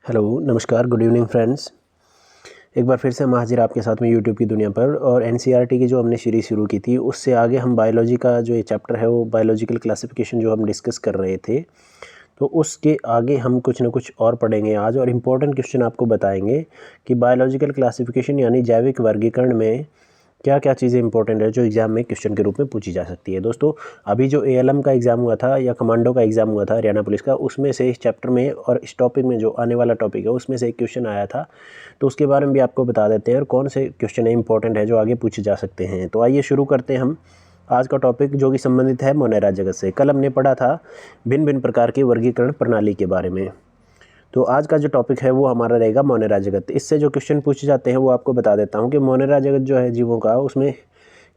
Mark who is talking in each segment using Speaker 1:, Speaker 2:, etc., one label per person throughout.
Speaker 1: Hello, नमस्कार, good evening friends. एक बार फिर से हम हाजिर आपके साथ में यूट्यूब की दुनिया पर। और एनसीईआरटी की जो हमने सीरीज़ शुरू की थी उससे आगे हम बायोलॉजी का जो ये चैप्टर है वो बायोलॉजिकल क्लासिफिकेशन जो हम डिस्कस कर रहे थे, तो उसके आगे हम कुछ ना कुछ और पढ़ेंगे आज और इम्पोर्टेंट क्वेश्चन आपको बताएंगे कि बायोलॉजिकल क्लासिफिकेशन यानी जैविक वर्गीकरण में क्या क्या चीज़ें इंपॉर्टेंट है जो एग्ज़ाम में क्वेश्चन के रूप में पूछी जा सकती है। दोस्तों, अभी जो एएलएम का एग्ज़ाम हुआ था या कमांडो का एग्ज़ाम हुआ था हरियाणा पुलिस का, उसमें से इस चैप्टर में और इस टॉपिक में जो आने वाला टॉपिक है उसमें से एक क्वेश्चन आया था, तो उसके बारे में भी आपको बता देते हैं और कौन से क्वेश्चन है इंपॉर्टेंट है जो आगे पूछे जा सकते हैं। तो आइए शुरू करते हैं हम आज का टॉपिक जो कि संबंधित है मोनेरा जगत से। कल हमने पढ़ा था भिन्न भिन्न प्रकार की वर्गीकरण प्रणाली के बारे में, तो आज का जो टॉपिक है वो हमारा रहेगा मोनेरा जगत। इससे जो क्वेश्चन पूछे जाते हैं वो आपको बता देता हूँ कि मोनेरा जगत जो है जीवों का, उसमें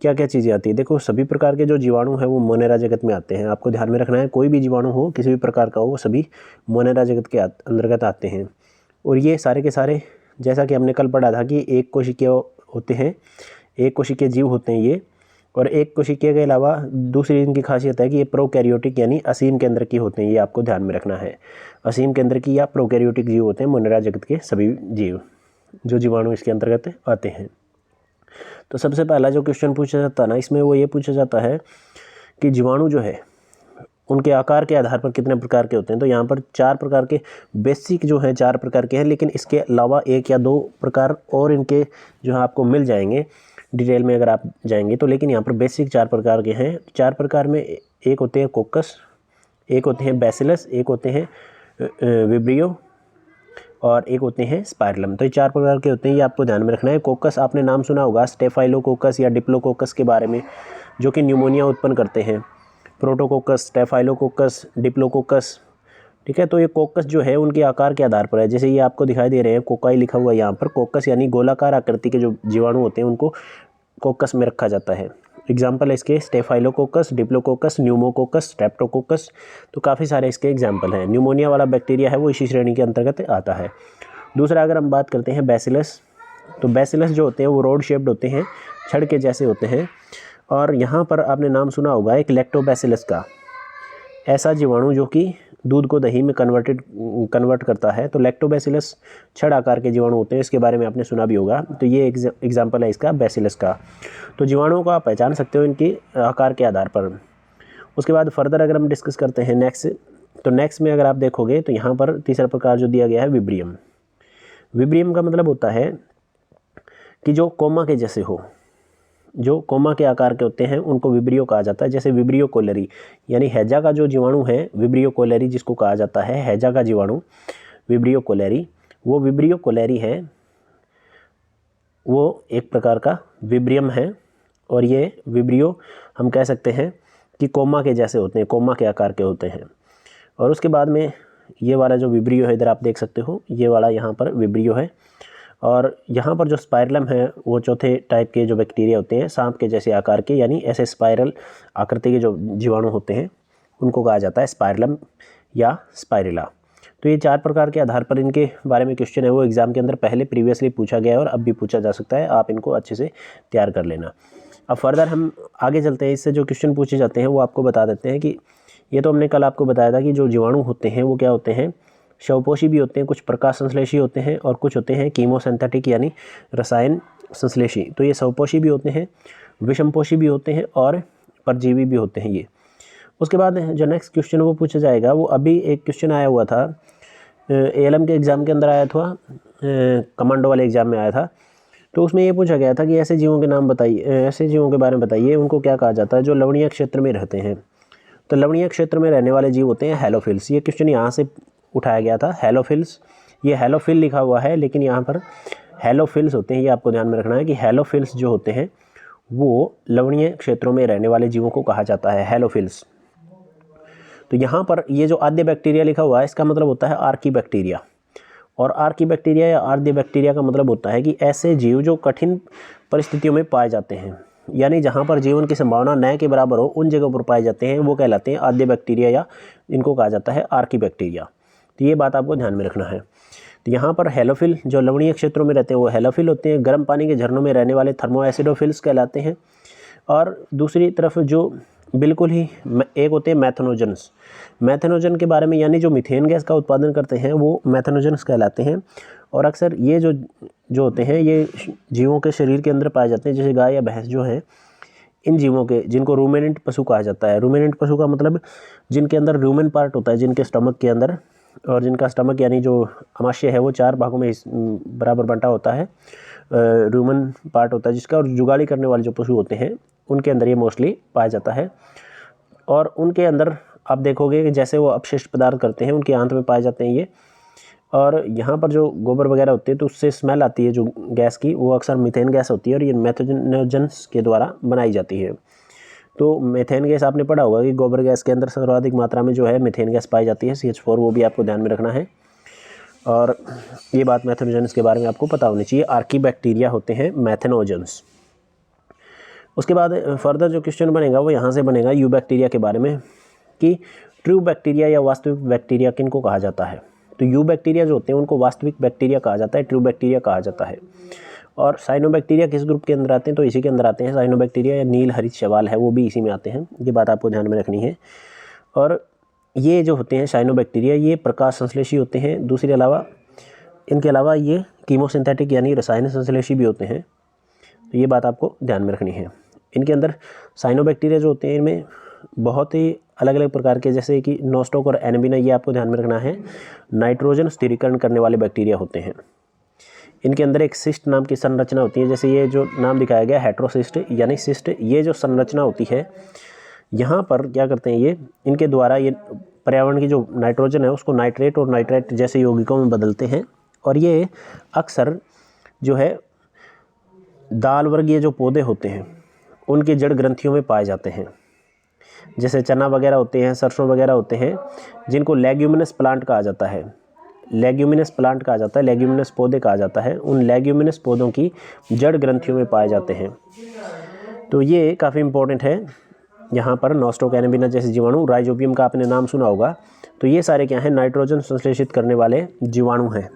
Speaker 1: क्या क्या चीज़ें आती है। देखो, सभी प्रकार के जो जीवाणु हैं वो मोनेरा जगत में आते हैं। आपको ध्यान में रखना है, कोई भी जीवाणु हो किसी भी प्रकार का हो वो सभी मोनेरा जगत के अंतर्गत आते हैं। और ये सारे के सारे, जैसा कि हमने कल पढ़ा था कि एक कोशिकीय होते हैं, एक कोशिकीय जीव होते हैं ये। और एक कोशिकीय के अलावा दूसरी इनकी खासियत है कि ये प्रोकैरियोटिक यानी असीम केंद्र की होते हैं। ये आपको ध्यान में रखना है, असीम केंद्र की या प्रोकैरियोटिक जीव होते हैं मोनेरा जगत के सभी जीव, जो जीवाणु इसके अंतर्गत आते हैं। तो सबसे पहला जो क्वेश्चन पूछा जाता है ना, इसमें वो ये पूछा जाता है कि जीवाणु जो है उनके आकार के आधार पर कितने प्रकार के होते हैं। तो यहाँ पर 4 प्रकार के बेसिक जो हैं 4 प्रकार के हैं, लेकिन इसके अलावा 1 या 2 प्रकार और इनके जो है आपको मिल जाएंगे डिटेल में अगर आप जाएंगे तो। लेकिन यहाँ पर बेसिक 4 प्रकार के हैं। 4 प्रकार में एक होते हैं कोकस, एक होते हैं बैसिलस, एक होते हैं विब्रियो और एक होते हैं स्पाइरलम। तो ये 4 प्रकार के होते हैं, ये आपको ध्यान में रखना है। कोकस आपने नाम सुना होगा स्टेफाइलोकोकस या डिप्लोकोकस के बारे में, जो कि न्यूमोनिया उत्पन्न करते हैं। प्रोटोकोकस, स्टेफाइलोकोकस, डिप्लोकोकस, ठीक है। तो ये कोकस जो है उनके आकार के आधार पर है। जैसे ये आपको दिखाई दे रहे हैं, कोकाई लिखा हुआ है यहाँ पर। कोकस यानी गोलाकार आकृति के जो जीवाणु होते हैं उनको कोकस में रखा जाता है। एग्जाम्पल है इसके स्टेफाइलोकोकस, डिप्लोकोकस, न्यूमोकोकस, स्ट्रेप्टोकोकस। तो काफ़ी सारे इसके एग्जाम्पल हैं। न्यूमोनिया वाला बैक्टीरिया है वो इसी श्रेणी के अंतर्गत आता है। दूसरा अगर हम बात करते हैं बैसिलस, तो बैसिलस जो होते हैं वो रोड शेप्ड होते हैं, छड़ के जैसे होते हैं। और यहाँ पर आपने नाम सुना होगा एक लैक्टोबैसिलस का, ऐसा जीवाणु जो कि दूध को दही में कन्वर्ट करता है। तो लैक्टोबैसिलस छड़ आकार के जीवाणु होते हैं, इसके बारे में आपने सुना भी होगा। तो ये एग्जाम्पल है इसका बैसिलस का। तो जीवाणुओं को आप पहचान सकते हो इनके आकार के आधार पर। उसके बाद फर्दर अगर हम डिस्कस करते हैं नेक्स्ट, तो नेक्स्ट में अगर आप देखोगे तो यहाँ पर तीसरा प्रकार जो दिया गया है विब्रियम। विब्रियम का मतलब होता है कि जो कोमा के जैसे हो, जो कोमा के आकार के होते हैं उनको विब्रियो कहा जाता है। जैसे विब्रियो कोलेरी यानी हैजा का जो जीवाणु है, विब्रियो कोलेरी जिसको कहा जाता है, हैजा का जीवाणु विब्रियो कोलेरी, वो विब्रियो कोलेरी है, वो एक प्रकार का विब्रियम है। और ये विब्रियो हम कह सकते हैं कि कोमा के जैसे होते हैं, कोमा के आकार के होते हैं। और उसके बाद में ये वाला जो विब्रियो है, इधर आप देख सकते हो, ये वाला यहाँ पर विब्रियो है। और यहाँ पर जो स्पाइरलम है वो चौथे टाइप के जो बैक्टीरिया होते हैं, सांप के जैसे आकार के, यानी ऐसे स्पाइरल आकृति के जो जीवाणु होते हैं उनको कहा जाता है स्पाइरलम या स्पाइरिला। तो ये 4 प्रकार के आधार पर इनके बारे में क्वेश्चन है वो एग्जाम के अंदर पहले प्रीवियसली पूछा गया है और अब भी पूछा जा सकता है। आप इनको अच्छे से तैयार कर लेना। अब फर्दर हम आगे चलते हैं, इससे जो क्वेश्चन पूछे जाते हैं वो आपको बता देते हैं कि ये तो हमने कल आपको बताया था कि जो जीवाणु होते हैं वो क्या होते हैं, शवपोशी भी होते हैं, कुछ प्रकाश संश्लेषी होते हैं और कुछ होते हैं कीमोसिंथेटिक यानी रसायन संश्लेषी। तो ये शवपोशी भी होते हैं, विषमपोशी भी होते हैं और परजीवी भी होते हैं ये। उसके बाद जो नेक्स्ट क्वेश्चन वो पूछा जाएगा, वो अभी एक क्वेश्चन आया हुआ था एएलएम के एग्ज़ाम के अंदर आया था, कमांडो वाले एग्ज़ाम में आया था। तो उसमें ये पूछा गया था कि ऐसे जीवों के नाम बताइए, ऐसे जीवों के बारे में बताइए, उनको क्या कहा जाता है जो लवणीय क्षेत्र में रहते हैं। तो लवणीय क्षेत्र में रहने वाले जीव होते हैं हैलोफिल्स। ये क्वेश्चन यहाँ से उठाया गया था, हैलोफिल्स। ये हैलोफिल लिखा हुआ है लेकिन यहाँ पर हैलोफिल्स होते हैं, ये आपको ध्यान में रखना है कि हैलोफिल्स जो होते हैं वो लवणीय क्षेत्रों में रहने वाले जीवों को कहा जाता है हैलोफिल्स। तो यहाँ पर ये जो आद्य बैक्टीरिया लिखा हुआ है इसका मतलब होता है आर्की बैक्टीरिया। और आर्की बैक्टीरिया या आद्य बैक्टीरिया का मतलब होता है कि ऐसे जीव जो कठिन परिस्थितियों में पाए जाते हैं, यानी जहाँ पर जीवन की संभावना न के बराबर हो उन जगहों पर पाए जाते हैं, वो कहलाते हैं आद्य बैक्टीरिया या इनको कहा जाता है आर्की बैक्टीरिया। तो ये बात आपको ध्यान में रखना है। तो यहाँ पर हैलोफिल जो लवणीय क्षेत्रों में रहते हैं वो हैलोफिल होते हैं। गर्म पानी के झरनों में रहने वाले थर्मो एसिडोफिल्स कहलाते हैं। और दूसरी तरफ जो बिल्कुल ही एक होते हैं मैथनोजन्स। मैथनोजन के बारे में, यानी जो मीथेन गैस का उत्पादन करते हैं वो मैथनोजन्स कहलाते हैं। और अक्सर ये जो होते हैं ये जीवों के शरीर के अंदर पाए जाते हैं, जैसे गाय या भैंस जो है, इन जीवों के, जिनको रूमिनेंट पशु कहा जाता है। रूमिनेंट पशु का मतलब जिनके अंदर रूमेन पार्ट होता है, जिनके स्टमक के अंदर, और जिनका स्टमक यानी जो आमाशय है वो 4 भागों में बराबर बंटा होता है। रूमन पार्ट होता है जिसका, और जुगाली करने वाले जो पशु होते हैं उनके अंदर ये मोस्टली पाया जाता है। और उनके अंदर आप देखोगे कि जैसे वो अपशिष्ट पदार्थ करते हैं उनके आंत में पाए जाते हैं ये। और यहाँ पर जो गोबर वगैरह होते हैं तो उससे स्मेल आती है जो गैस की, वो अक्सर मीथेन गैस होती है और ये मैथनोजन्स के द्वारा बनाई जाती है। तो मीथेन गैस आपने पढ़ा होगा कि गोबर गैस के अंदर सर्वाधिक मात्रा में जो है मीथेन गैस पाई जाती है, CH4, वो भी आपको ध्यान में रखना है। और ये बात मैथनोजन्स के बारे में आपको पता होनी चाहिए। आर्कीबैक्टीरिया होते हैं मैथनोजन्स। उसके बाद फर्दर जो क्वेश्चन बनेगा वो यहाँ से बनेगा यूबैक्टीरिया के बारे में, कि ट्रू बैक्टीरिया या वास्तविक बैक्टीरिया किनको कहा जाता है। तो यूबैक्टीरिया जो होते हैं उनको वास्तविक बैक्टीरिया कहा जाता है, ट्रू बैक्टीरिया कहा जाता है। और साइनोबैक्टीरिया किस ग्रुप के अंदर आते हैं, तो इसी के अंदर आते हैं। साइनोबैक्टीरिया या नील हरित शैवाल है वो भी इसी में आते हैं, ये बात आपको ध्यान में रखनी है। और ये जो होते हैं साइनोबैक्टीरिया, ये प्रकाश संश्लेषी होते हैं। दूसरे अलावा इनके अलावा ये कीमोसिंथेटिक यानी रसायन संश्लेषी भी होते हैं, तो ये बात आपको ध्यान में रखनी है। इनके अंदर साइनोबैक्टीरिया जो होते हैं इनमें बहुत ही अलग अलग प्रकार के, जैसे कि नोस्टोक और एनबिना, ये आपको ध्यान में रखना है, नाइट्रोजन स्थिरीकरण करने वाले बैक्टीरिया होते हैं। इनके अंदर एक सिस्ट नाम की संरचना होती है, जैसे ये जो नाम दिखाया गया हेट्रोसिस्ट यानी सिस्ट, ये जो संरचना होती है यहाँ पर क्या करते हैं ये, इनके द्वारा ये पर्यावरण की जो नाइट्रोजन है उसको नाइट्रेट और नाइट्राइट जैसे यौगिकों में बदलते हैं। और ये अक्सर जो है दाल वर्गीय जो पौधे होते हैं उनके जड़ ग्रंथियों में पाए जाते हैं, जैसे चना वगैरह होते हैं, सरसों वगैरह होते हैं, जिनको लेग्यूमिनस प्लांट कहा जाता है। लेग्यूमिनस प्लांट कहा जाता है, लेग्यूमिनस पौधे कहा जाता है। उन लेग्यूमिनस पौधों की जड़ ग्रंथियों में पाए जाते हैं। तो ये काफ़ी इंपॉर्टेंट है। यहाँ पर नोस्टोक एनबिना जैसे जीवाणु, राइजोबियम का आपने नाम सुना होगा, तो ये सारे क्या हैं, नाइट्रोजन संश्लेषित करने वाले जीवाणु हैं।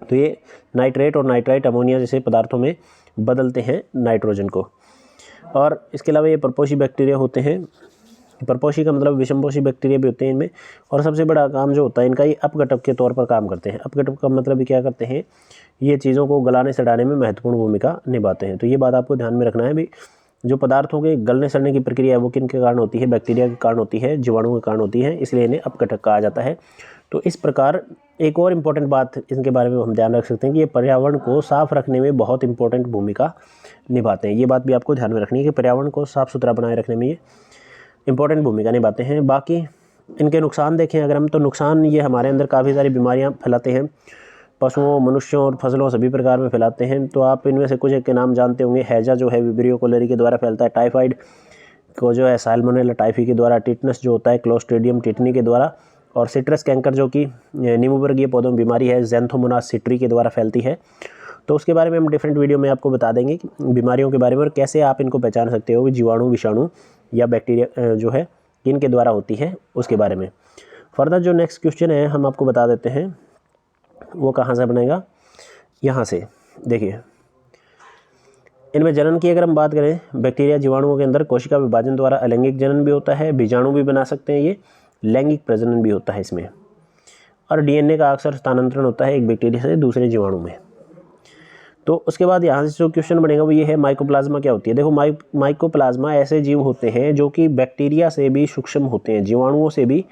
Speaker 1: तो ये नाइट्रेट और नाइट्राइट अमोनिया जैसे पदार्थों में बदलते हैं नाइट्रोजन को। और इसके अलावा ये परपोषी बैक्टीरिया होते हैं। परपोषी का मतलब विषमपोषी बैक्टीरिया भी होते हैं इनमें। और सबसे बड़ा काम जो होता है इनका, ये अपघटक के तौर पर काम करते हैं। अपघटक का मतलब क्या करते हैं, ये चीज़ों को गलाने सड़ाने में महत्वपूर्ण भूमिका निभाते हैं। तो ये बात आपको ध्यान में रखना है भी, जो पदार्थों के गलने सड़ने की प्रक्रिया है वो किन के कारण होती है, बैक्टीरिया के कारण होती है, जीवाणुओं के कारण होती है, इसलिए इन्हें अपघटक कहा जाता है। तो इस प्रकार एक और इम्पोर्टेंट बात इनके बारे में हम ध्यान रख सकते हैं कि ये पर्यावरण को साफ रखने में बहुत इंपॉर्टेंट भूमिका निभाते हैं। ये बात भी आपको ध्यान में रखनी है कि पर्यावरण को साफ़ सुथरा बनाए रखने में ये इंपॉर्टेंट भूमिका निभाते हैं। बाकी इनके नुकसान देखें अगर हम, तो नुकसान ये हमारे अंदर काफ़ी सारी बीमारियां फैलाते हैं, पशुओं, मनुष्यों और फसलों सभी प्रकार में फैलाते हैं। तो आप इनमें से कुछ एक के नाम जानते होंगे। हैजा जो है विब्रियो कोलेरी के द्वारा फैलता है, टाइफाइड को जो है साल्मोनेला टाइफी के द्वारा, टिटनस जो होता है क्लोस्ट्रीडियम टिटनी के द्वारा, और सिट्रस कैंकर जो कि नींबूवर्गीय पौधों में बीमारी है, ज़ैंथोमोनास सिट्री के द्वारा फैलती है। तो उसके बारे में हम डिफरेंट वीडियो में आपको बता देंगे कि बीमारियों के बारे में और कैसे आप इनको पहचान सकते हो, जीवाणु, विषाणु या बैक्टीरिया जो है किन के द्वारा होती है, उसके बारे में। फर्दर जो नेक्स्ट क्वेश्चन है हम आपको बता देते हैं, वो कहाँ से बनेगा, यहाँ से। देखिए इनमें जनन की अगर हम बात करें, बैक्टीरिया जीवाणुओं के अंदर कोशिका विभाजन द्वारा अलैंगिक जनन भी होता है, बीजाणु भी बना सकते हैं, ये लैंगिक प्रजनन भी होता है इसमें, और डीएनए का अक्सर स्थानांतरण होता है एक बैक्टीरिया से दूसरे जीवाणु में। तो उसके बाद यहाँ से जो क्वेश्चन बनेगा वो ये है, माइकोप्लाज्मा क्या होती है। देखो माइकोप्लाज्मा ऐसे जीव होते हैं जो कि बैक्टीरिया से भी सूक्ष्म होते हैं, जीवाणुओं से भी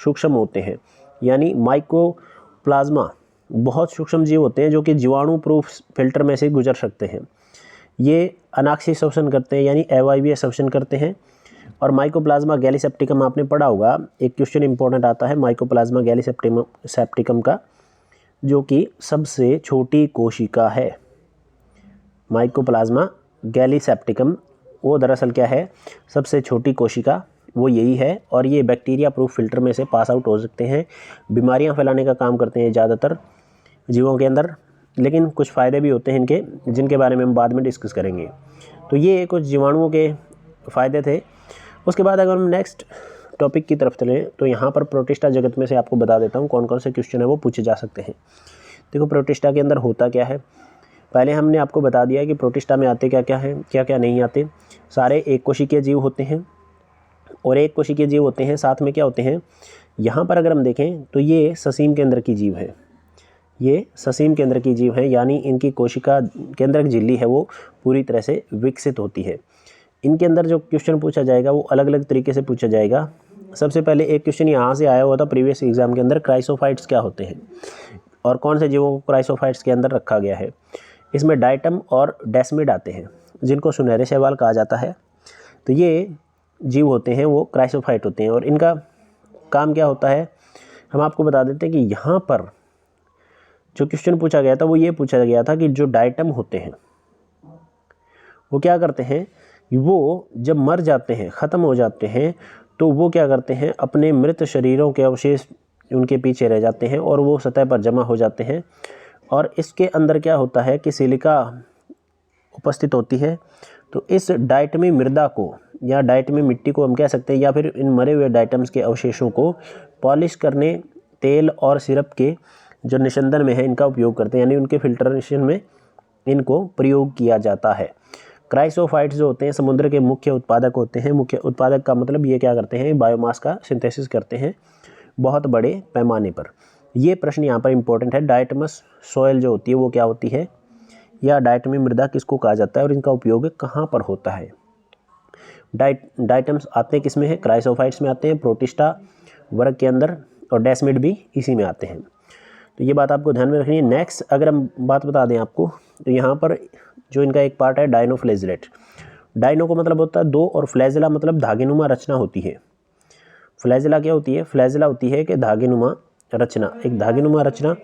Speaker 1: सूक्ष्म होते हैं। यानी माइकोप्लाज्मा बहुत सूक्ष्म जीव होते हैं जो कि जीवाणु प्रूफ फिल्टर में से गुजर सकते हैं। ये अनाक्षी श्वसन करते हैं यानी अवायवीय श्वसन करते हैं। और माइकोप्लाज्मा गैलीसेप्टिकम आपने पढ़ा होगा, एक क्वेश्चन इंपॉर्टेंट आता है माइकोप्लाज्मा गैलीसेप्टिकम का, जो कि सबसे छोटी कोशिका है। माइकोप्लाज्मा गैलीसेप्टिकम वो दरअसल क्या है, सबसे छोटी कोशिका वो यही है। और ये बैक्टीरिया प्रूफ फिल्टर में से पास आउट हो सकते हैं, बीमारियां फैलाने का काम करते हैं ज़्यादातर जीवों के अंदर, लेकिन कुछ फ़ायदे भी होते हैं इनके, जिनके बारे में हम बाद में डिस्कस करेंगे। तो ये कुछ जीवाणुओं के फ़ायदे थे। उसके बाद अगर हम नेक्स्ट टॉपिक की तरफ चलें तो यहाँ पर प्रोटिस्टा जगत में से आपको बता देता हूँ कौन कौन से क्वेश्चन है वो पूछे जा सकते हैं। देखो प्रोटिस्टा के अंदर होता क्या है, पहले हमने आपको बता दिया कि प्रोटिस्टा में आते क्या क्या हैं, क्या क्या नहीं आते। सारे एक कोशिकीय जीव होते हैं, और एक कोशिकीय जीव होते हैं, साथ में क्या होते हैं, यहाँ पर अगर हम देखें तो ये ससीम केंद्र की जीव है, ये ससीम केंद्र की जीव है, यानी इनकी कोशिका केंद्रक झिल्ली है वो पूरी तरह से विकसित होती है। इनके अंदर जो क्वेश्चन पूछा जाएगा वो अलग अलग तरीके से पूछा जाएगा। सबसे पहले एक क्वेश्चन यहाँ से आया हुआ था प्रीवियस एग्जाम के अंदर, क्राइसोफाइट्स क्या होते हैं और कौन से जीवों को क्राइसोफाइट्स के अंदर रखा गया है। इसमें डाइटम और डेस्मिड आते हैं, जिनको सुनहरे शैवाल कहा जाता है। तो ये जीव होते हैं वो क्राइसोफाइट होते हैं, और इनका काम क्या होता है हम आपको बता देते हैं कि यहाँ पर जो क्वेश्चन पूछा गया था वो ये पूछा गया था कि जो डाइटम होते हैं वो क्या करते हैं, वो जब मर जाते हैं, ख़त्म हो जाते हैं, तो वो क्या करते हैं, अपने मृत शरीरों के अवशेष उनके पीछे रह जाते हैं और वो सतह पर जमा हो जाते हैं। और इसके अंदर क्या होता है कि सिलिका उपस्थित होती है। तो इस डाइटमी मृदा को या डाइटमी मिट्टी को हम कह सकते हैं, या फिर इन मरे हुए डाइटम्स के अवशेषों को पॉलिश करने तेल और सिरप के जो निस्यंदन में है इनका उपयोग करते हैं, यानी उनके फिल्ट्रेशन में इनको प्रयोग किया जाता है। क्राइसोफाइट्स जो होते हैं समुद्र के मुख्य उत्पादक होते हैं। मुख्य उत्पादक का मतलब ये क्या करते हैं, बायोमास का सिंथेसिस करते हैं बहुत बड़े पैमाने पर। ये प्रश्न यहाँ पर इंपॉर्टेंट है। डाइटमस सॉइल जो होती है वो क्या होती है, या डाइटमी मृदा किसको कहा जाता है और इनका उपयोग कहाँ पर होता है। डाइटम्स आते हैं किसमें है, क्राइसोफाइट्स में आते हैं, प्रोटिस्टा वर्ग के अंदर, और डेस्मिड भी इसी में आते हैं। तो ये बात आपको ध्यान में रखनी है। नेक्स्ट अगर हम बात बता दें आपको, तो यहाँ पर जो इनका एक पार्ट है डाइनोफ्लैजिलेट। डाइनो को मतलब होता है दो, और फ्लैजिला मतलब धागेनुमा रचना होती है। फ्लैजिला क्या होती है, फ्लैजिला होती है कि धागेनुमा रचना, एक धागेनुमा रचना,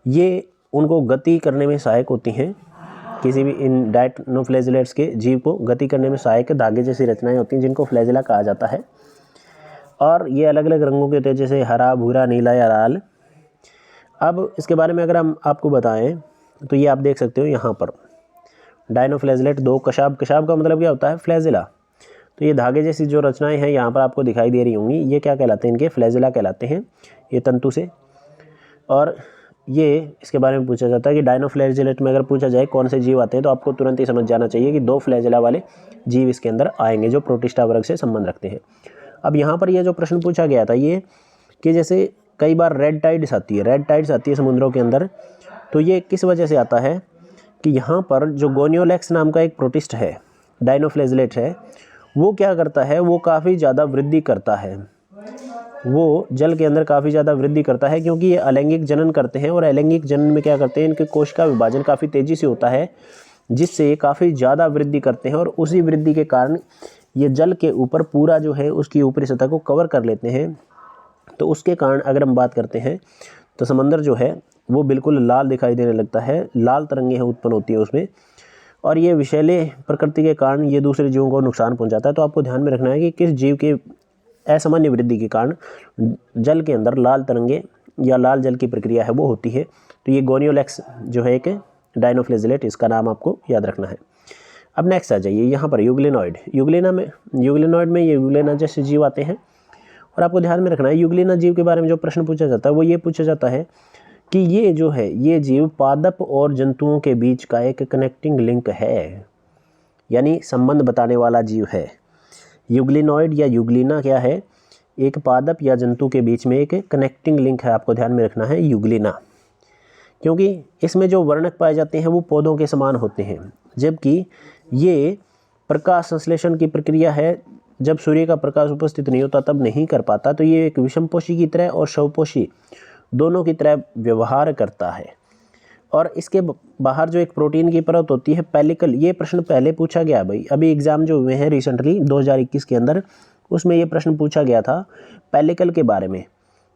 Speaker 1: ये उनको गति करने में सहायक होती हैं। किसी भी इन डाइनोफ्लैजिलेट्स के जीव को गति करने में सहायक धागे जैसी रचनाएं होती हैं जिनको फ्लैजिला कहा जाता है। और ये अलग अलग रंगों के होते हैं, जैसे हरा, भूरा, नीला या लाल। अब इसके बारे में अगर हम आपको बताएं तो ये आप देख सकते हो यहाँ पर डाइनोफ्लैजिलेट दो, कशाब, कशाब का मतलब क्या होता है, फ्लैजिला। तो ये धागे जैसी जो रचनाएं हैं यहाँ पर आपको दिखाई दे रही होंगी, ये क्या कहलाते हैं, इनके फ्लैजिला कहलाते हैं, ये तंतु से। और ये इसके बारे में पूछा जाता है कि डाइनोफ्लैजिलेट में अगर पूछा जाए कौन से जीव आते हैं तो आपको तुरंत ही समझ जाना चाहिए कि दो फ्लैजिला वाले जीव इसके अंदर आएंगे जो प्रोटिस्टा वर्ग से संबंध रखते हैं। अब यहाँ पर यह जो प्रश्न पूछा गया था ये कि जैसे कई बार रेड टाइड्स आती है, रेड टाइड्स आती है समुद्रों के अंदर, तो ये किस वजह से आता है कि यहाँ पर जो गोनियोलेक्स नाम का एक प्रोटिस्ट है, डाइनोफ्लैजिलेट है, वो क्या करता है, वो काफ़ी ज़्यादा वृद्धि करता है, वो जल के अंदर काफ़ी ज़्यादा वृद्धि करता है, क्योंकि ये अलैंगिक जनन करते हैं। और अलैंगिक जनन में क्या करते हैं, इनके कोशिका विभाजन काफ़ी तेज़ी से होता है, जिससे ये काफ़ी ज़्यादा वृद्धि करते हैं, और उसी वृद्धि के कारण ये जल के ऊपर पूरा जो है उसकी ऊपरी सतह को कवर कर लेते हैं। तो उसके कारण अगर हम बात करते हैं तो समंदर जो है वो बिल्कुल लाल दिखाई देने लगता है, लाल तरंगें उत्पन्न होती हैं उसमें, और ये विषैले प्रकृति के कारण ये दूसरे जीवों को नुकसान पहुंचाता है। तो आपको ध्यान में रखना है कि किस जीव के असामान्य वृद्धि के कारण जल के अंदर लाल तरंगे या लाल जल की प्रक्रिया है वो होती है। तो ये गोनियोलेक्स जो है एक डाइनोफ्लैजिलेट, इसका नाम आपको याद रखना है। अब नेक्स्ट आ जाइए यहाँ पर यूग्लिनॉइड। यूग्लिनॉइड में ये यूग्लिना जैसे जीव आते हैं। और आपको ध्यान में रखना है यूग्लिना जीव के बारे में जो प्रश्न पूछा जाता है वो ये पूछा जाता है कि ये जो है ये जीव पादप और जंतुओं के बीच का एक कनेक्टिंग लिंक है, यानी संबंध बताने वाला जीव है। यूग्लिनॉइड या यूग्लिना क्या है, एक पादप या जंतु के बीच में एक कनेक्टिंग लिंक है। आपको ध्यान में रखना है यूग्लिना, क्योंकि इसमें जो वर्णक पाए जाते हैं वो पौधों के समान होते हैं, जबकि ये प्रकाश संश्लेषण की प्रक्रिया है, जब सूर्य का प्रकाश उपस्थित नहीं होता तब नहीं कर पाता। तो ये एक विषमपोषी की तरह और शवपोषी दोनों की तरह व्यवहार करता है। और इसके बाहर जो एक प्रोटीन की परत होती है पेलिकल, ये प्रश्न पहले पूछा गया भाई, अभी एग्जाम जो हुए हैं रिसेंटली 2021 के अंदर, उसमें ये प्रश्न पूछा गया था पेलिकल के बारे में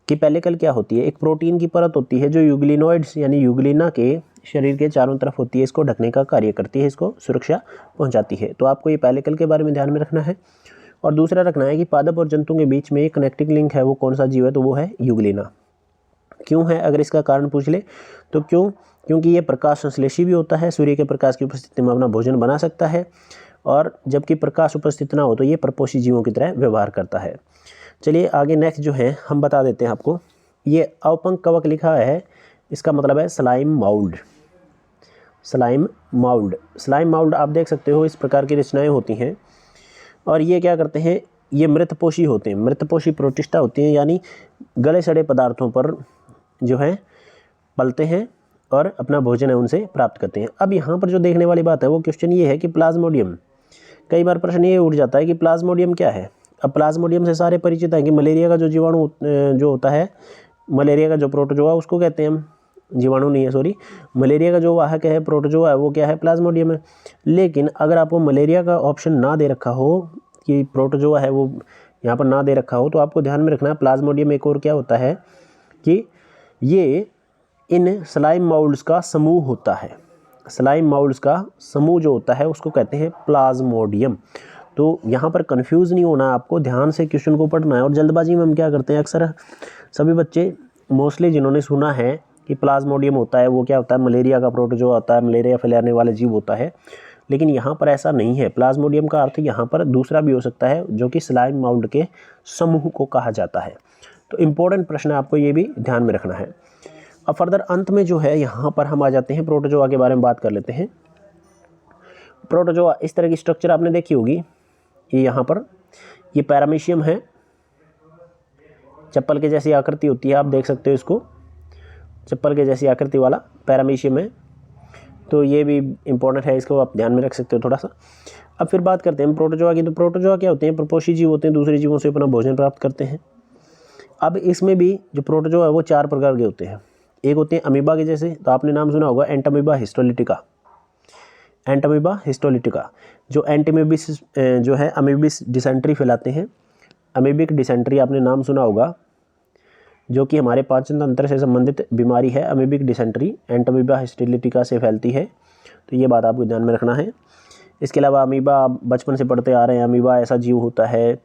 Speaker 1: कि पेलिकल क्या होती है। एक प्रोटीन की परत होती है जो यूग्लिनॉइड्स यानी यूग्लिना के शरीर के चारों तरफ होती है, इसको ढकने का कार्य करती है, इसको सुरक्षा पहुंचाती है। तो आपको ये पेलिकल के बारे में ध्यान में रखना है। और दूसरा रखना है कि पादप और जंतु के बीच में एक कनेक्टिंग लिंक है, वो कौन सा जीव है, तो वो है यूग्लिना। क्यों है, अगर इसका कारण पूछ ले तो क्योंकि ये प्रकाश संश्लेषी भी होता है, सूर्य के प्रकाश की उपस्थिति में अपना भोजन बना सकता है, और जबकि प्रकाश उपस्थित ना हो तो ये परपोषी जीवों की तरह व्यवहार करता है। चलिए आगे नेक्स्ट जो है हम बता देते हैं आपको। ये अवपंक कवक लिखा है, इसका मतलब है स्लाइम माउल्ड। स्लाइम माउल्ड आप देख सकते हो, इस प्रकार की रचनाएं होती हैं। और ये क्या करते हैं, ये मृतपोषी होते हैं, मृतपोषी प्रोटिस्टा होती हैं, यानी गले सड़े पदार्थों पर जो है पलते हैं और अपना भोजन है उनसे प्राप्त करते हैं। अब यहाँ पर जो देखने वाली बात है वो क्वेश्चन ये है कि प्लाज्मोडियम, कई बार प्रश्न ये उठ जाता है कि प्लाज्मोडियम क्या है। अब प्लाज्मोडियम से सारे परिचित हैं कि मलेरिया का जो जीवाणु जो होता है, मलेरिया का जो प्रोटोजोआ उसको कहते हैं हम, जीवाणु नहीं है सॉरी, मलेरिया का जो वाहक है प्रोटोजोआ है वो क्या है, प्लाज्मोडियम है। लेकिन अगर आपको मलेरिया का ऑप्शन ना दे रखा हो कि प्रोटोजोआ है वो यहाँ पर ना दे रखा हो, तो आपको ध्यान में रखना है प्लाज्मोडियम एक और क्या होता है कि ये इन स्लाइम माउल्ड्स का समूह होता है। स्लाइम माउल्ड्स का समूह जो होता है उसको कहते हैं प्लाज्मोडियम। तो यहाँ पर कंफ्यूज नहीं होना, आपको ध्यान से क्वेश्चन को पढ़ना है। और जल्दबाजी में हम क्या करते हैं, अक्सर सभी बच्चे मोस्टली जिन्होंने सुना है कि प्लाज्मोडियम होता है वो क्या होता है, मलेरिया का प्रोटोजोआ होता है, मलेरिया फैलाने वाला जीव होता है, लेकिन यहाँ पर ऐसा नहीं है। प्लाज्मोडियम का अर्थ यहाँ पर दूसरा भी हो सकता है, जो कि स्लाइम माउल्ड के समूह को कहा जाता है। तो इम्पोर्टेंट प्रश्न है, आपको ये भी ध्यान में रखना है। अब फर्दर अंत में जो है यहाँ पर हम आ जाते हैं प्रोटोजोआ के बारे में बात कर लेते हैं। प्रोटोजोआ इस तरह की स्ट्रक्चर आपने देखी होगी, ये यहाँ पर ये पैरामीशियम है, चप्पल के जैसी आकृति होती है, आप देख सकते हो इसको, चप्पल के जैसी आकृति वाला पैरामीशियम है। तो ये भी इम्पोर्टेंट है, इसको आप ध्यान में रख सकते हो थोड़ा सा। अब फिर बात करते हैं प्रोटोजोआ की। तो प्रोटोजोआ क्या होते हैं, प्रपोषी जीव होते हैं, दूसरे जीवों से अपना भोजन प्राप्त करते हैं। अब इसमें भी जो प्रोटोजोआ है वो 4 प्रकार के होते हैं। एक होते हैं अमीबा के जैसे, तो आपने नाम सुना होगा एंटामीबा हिस्टोलिटिका, एंटामीबा हिस्टोलिटिका, जो एंटीमीबिस जो है अमीबिस डिसेंट्री फैलाते हैं। अमीबिक डिसेंट्री आपने नाम सुना होगा, जो कि हमारे पाचन तंत्र से संबंधित बीमारी है। अमीबिक डिसेंट्री एंटामीबा हिस्टोलिटिका से फैलती है, तो ये बात आपको ध्यान में रखना है। इसके अलावा अमीबा बचपन से पढ़ते आ रहे हैं, अमीबा ऐसा जीव होता है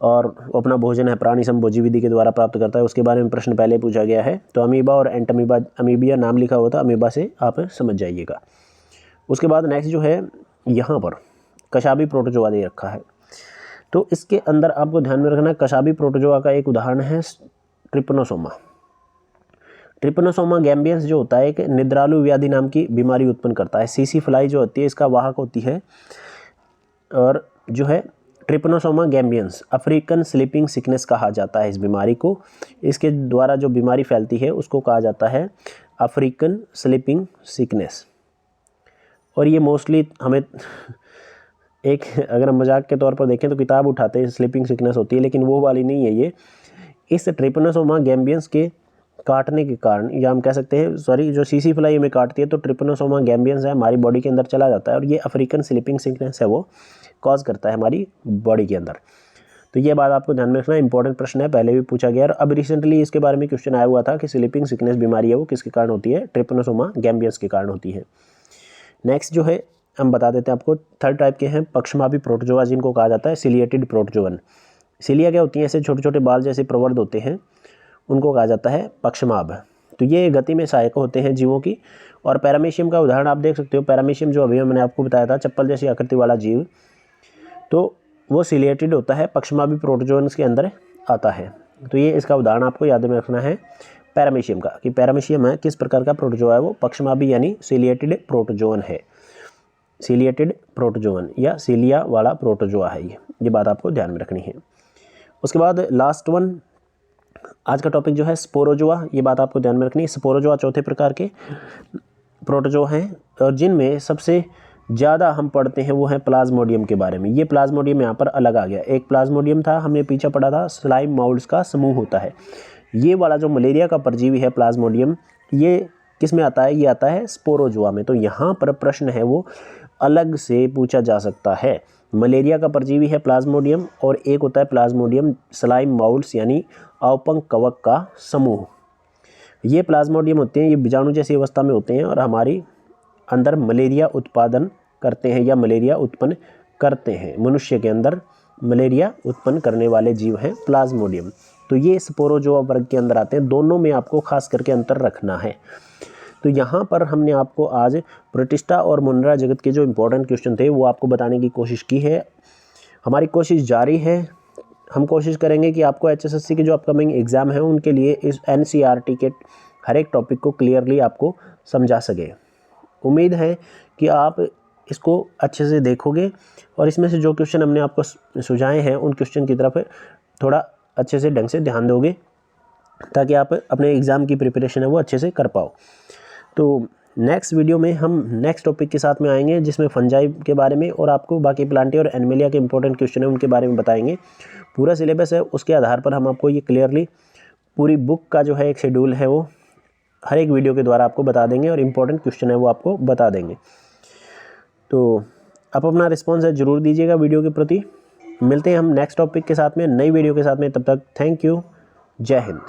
Speaker 1: और अपना भोजन है प्राणी संभोजी विधि के द्वारा प्राप्त करता है, उसके बारे में प्रश्न पहले पूछा गया है। तो अमीबा और एंटामीबा, अमीबिया नाम लिखा होता है, अमीबा से आप समझ जाइएगा। उसके बाद नेक्स्ट जो है यहाँ पर कशाबी प्रोटोजोआ दे रखा है, तो इसके अंदर आपको ध्यान में रखना, कशाबी प्रोटोजोआ का एक उदाहरण है ट्रिपनोसोमा। ट्रिपनोसोमा गैम्बियंस जो होता है एक निद्रालु व्याधि नाम की बीमारी उत्पन्न करता है। सीसी फ्लाई जो होती है इसका वाहक होती है, और जो है trypanosoma gambiense African sleeping sickness कहा जाता है इस बीमारी को। इसके द्वारा जो बीमारी फैलती है उसको कहा जाता है अफ्रीकन स्लीपिंग सिकनेस। और ये मोस्टली हमें एक अगर हम मजाक के तौर पर देखें तो किताब उठाते हैं स्लीपिंग सिकनेस होती है, लेकिन वो वाली नहीं है ये। इस ट्रिपनोसोमा गैम्बियंस के काटने के कारण, या हम कह सकते हैं सॉरी, जो सीसी फ्लाई हमें काटती है तो ट्रिपनोसोमा गैम्बियंस है हमारी बॉडी के अंदर चला जाता है, और ये अफ्रीकन स्लीपिंग सिकनेस है वो कॉज करता है हमारी बॉडी के अंदर। तो ये बात आपको ध्यान में रखना, इंपॉर्टेंट प्रश्न है, पहले भी पूछा गया और अब रिसेंटली इसके बारे में क्वेश्चन आया हुआ था कि स्लीपिंग सिकनेस बीमारी है वो किसके कारण होती है, ट्रिपनोसोमा गैम्बियंस के कारण होती है। नेक्स्ट जो है हम बता देते हैं आपको, 3rd टाइप के हैं पक्षमापी प्रोटोजोआ, जिनको कहा जाता है सिलिएटेड प्रोटोजोअन। सिलिया क्या होती है, ऐसे छोटे छोटे बाल जैसे प्रवर्ध होते हैं, उनको कहा जाता है पक्षमाभ। तो ये गति में सहायक होते हैं जीवों की। और पैरामीशियम का उदाहरण आप देख सकते हो, पैरामीशियम जो अभी मैंने आपको बताया था चप्पल जैसी आकृति वाला जीव, तो वो सिलिएटेड होता है, पक्षमापी प्रोटोजोअन्स के अंदर आता है। तो ये इसका उदाहरण आपको याद में रखना है पैरामीशियम का, कि पैरामीशियम है किस प्रकार का प्रोटोजोआ है, वो पक्षमापी यानी सिलिएटेड प्रोटोजोअन है, सिलिएटेड प्रोटोजोअन या सिलिया वाला प्रोटोजोआ है ये बात आपको ध्यान में रखनी है। उसके बाद लास्ट वन आज का टॉपिक जो है स्पोरोजोआ, ये बात आपको ध्यान में रखनी है। स्पोरोजोआ 4थे प्रकार के प्रोटोजोआ हैं, और जिनमें सबसे ज़्यादा हम पढ़ते हैं वो है प्लाज्मोडियम के बारे में। ये प्लाज्मोडियम यहाँ पर अलग आ गया, एक प्लाज्मोडियम था हमने पीछे पढ़ा था, स्लाइम माउल्ड्स का समूह होता है। ये वाला जो मलेरिया का परजीवी है प्लाज्मोडियम, ये किस में आता है, ये आता है स्पोरोजोआ में। तो यहाँ पर प्रश्न है वो अलग से पूछा जा सकता है। मलेरिया का परजीवी है प्लाज्मोडियम, और एक होता है प्लाज्मोडियम स्लाइम माउल्ड्स यानी अवपंक कवक का समूह। ये प्लाज्मोडियम होते हैं, ये बीजाणु जैसी अवस्था में होते हैं और हमारी अंदर मलेरिया उत्पादन करते हैं या मलेरिया उत्पन्न करते हैं। मनुष्य के अंदर मलेरिया उत्पन्न करने वाले जीव हैं प्लाज्मोडियम। तो ये स्पोरोजोआ वर्ग के अंदर आते हैं, दोनों में आपको खास करके अंतर रखना है। तो यहाँ पर हमने आपको आज प्रोटिस्टा और मुनरा जगत के जो इम्पोर्टेंट क्वेश्चन थे वो आपको बताने की कोशिश की है। हमारी कोशिश जारी है, हम कोशिश करेंगे कि आपको HSSC के जो अपकमिंग एग्ज़ाम हैं उनके लिए इस NCERT के हर एक टॉपिक को क्लियरली आपको समझा सके। उम्मीद है कि आप इसको अच्छे से देखोगे और इसमें से जो क्वेश्चन हमने आपको सुझाए हैं उन क्वेश्चन की तरफ थोड़ा अच्छे से ढंग से ध्यान दोगे, ताकि आप अपने एग्ज़ाम की प्रिपरेशन है वो अच्छे से कर पाओ। तो नेक्स्ट वीडियो में हम नेक्स्ट टॉपिक के साथ में आएंगे, जिसमें फंजाई के बारे में और आपको बाकी प्लांटिया और एनिमलिया के इंपॉर्टेंट क्वेश्चन है उनके बारे में बताएंगे। पूरा सिलेबस है, उसके आधार पर हम आपको ये क्लियरली पूरी बुक का जो है एक शेड्यूल है वो हर एक वीडियो के द्वारा आपको बता देंगे और इम्पोर्टेंट क्वेश्चन है वो आपको बता देंगे। तो आप अपना रिस्पॉन्स है ज़रूर दीजिएगा वीडियो के प्रति। मिलते हैं हम नेक्स्ट टॉपिक के साथ में, नई वीडियो के साथ में। तब तक थैंक यू, जय हिंद।